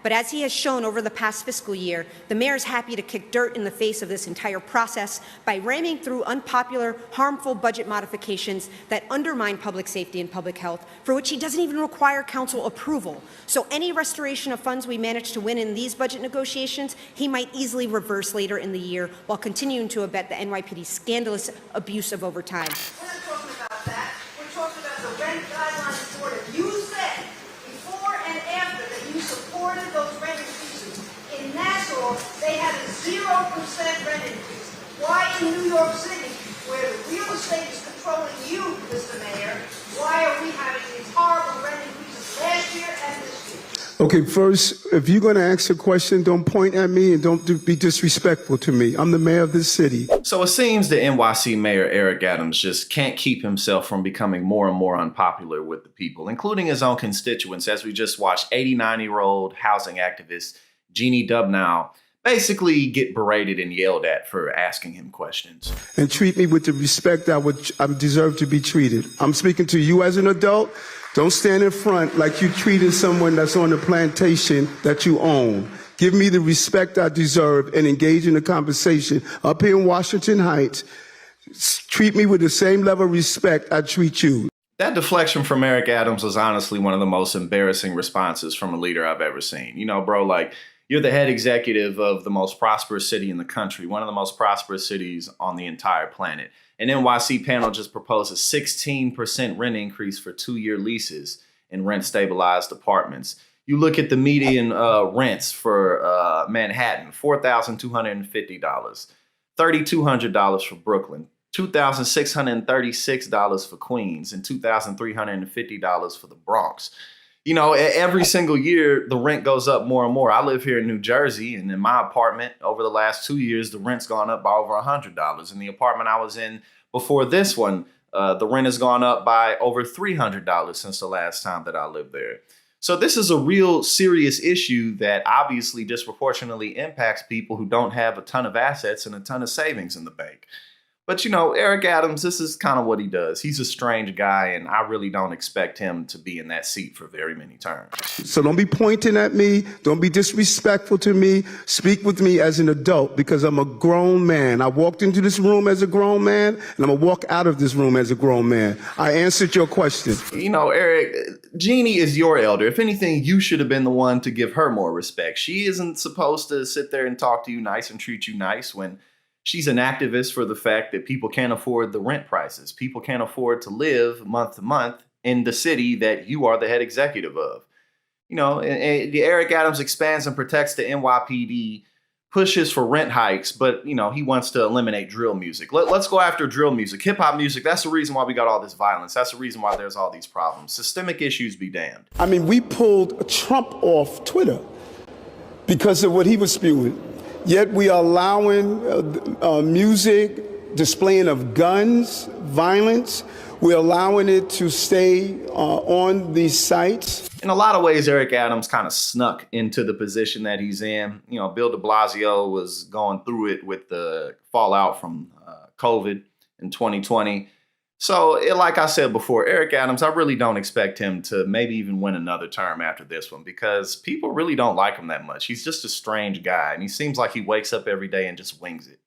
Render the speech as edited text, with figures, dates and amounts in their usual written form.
But as he has shown over the past fiscal year, the mayor is happy to kick dirt in the face of this entire process by ramming through unpopular, harmful budget modifications that undermine public safety and public health, for which he doesn't even require council approval. So any restoration of funds we manage to win in these budget negotiations, he might easily reverse later in the year while continuing to abet the NYPD's scandalous abuse of overtime. We're not talking about that. We're talking about the rent guidelines board. You said before and after that you supported those rent increases. In Nassau, they had a 0% rent increase. Why in New York City, where the real estate is controlling you, Mr. Mayor, why are we having these horrible rent increases last year and this year? Okay, first, if you're going to ask a question, don't point at me and don't be disrespectful to me. I'm the mayor of this city. So it seems the NYC Mayor Eric Adams just can't keep himself from becoming more and more unpopular with the people, including his own constituents, as we just watched 89-year-old housing activist Jeannie Dubnow basically get berated and yelled at for asking him questions. And treat me with the respect I deserve to be treated. I'm speaking to you as an adult. Don't stand in front like you treated someone that's on the plantation that you own. Give me the respect I deserve and engage in a conversation up here in Washington Heights. Treat me with the same level of respect I treat you. That deflection from Eric Adams was honestly one of the most embarrassing responses from a leader I've ever seen. You know, bro, like, you're the head executive of the most prosperous city in the country, one of the most prosperous cities on the entire planet. An NYC panel just proposed a 16% rent increase for 2-year leases in rent-stabilized apartments. You look at the median rents for Manhattan, $4,250, $3,200 for Brooklyn, $2,636 for Queens, and $2,350 for the Bronx. You know, every single year, the rent goes up more and more. I live here in New Jersey, and in my apartment, over the last 2 years, the rent's gone up by over $100. In the apartment I was in before this one, the rent has gone up by over $300 since the last time that I lived there. So this is a real serious issue that obviously disproportionately impacts people who don't have a ton of assets and a ton of savings in the bank. But, you know, Eric Adams, this is kind of what he does. He's a strange guy, and I really don't expect him to be in that seat for very many terms. So don't be pointing at me. Don't be disrespectful to me. Speak with me as an adult because I'm a grown man. I walked into this room as a grown man, and I'm going to walk out of this room as a grown man. I answered your question. You know, Eric, Jeannie is your elder. If anything, you should have been the one to give her more respect. She isn't supposed to sit there and talk to you nice and treat you nice when she's an activist for the fact that people can't afford the rent prices. People can't afford to live month to month in the city that you are the head executive of. You know, and Eric Adams expands and protects the NYPD, pushes for rent hikes, but, you know, he wants to eliminate drill music. Let's go after drill music. Hip hop music, that's the reason why we got all this violence. That's the reason why there's all these problems. Systemic issues be damned. I mean, we pulled Trump off Twitter because of what he was spewing. Yet we are allowing music, displaying of guns, violence. We're allowing it to stay on these sites. In a lot of ways, Eric Adams kind of snuck into the position that he's in. You know, Bill de Blasio was going through it with the fallout from COVID in 2020. So, like I said before, Eric Adams, I really don't expect him to maybe even win another term after this one because people really don't like him that much. He's just a strange guy, and he seems like he wakes up every day and just wings it.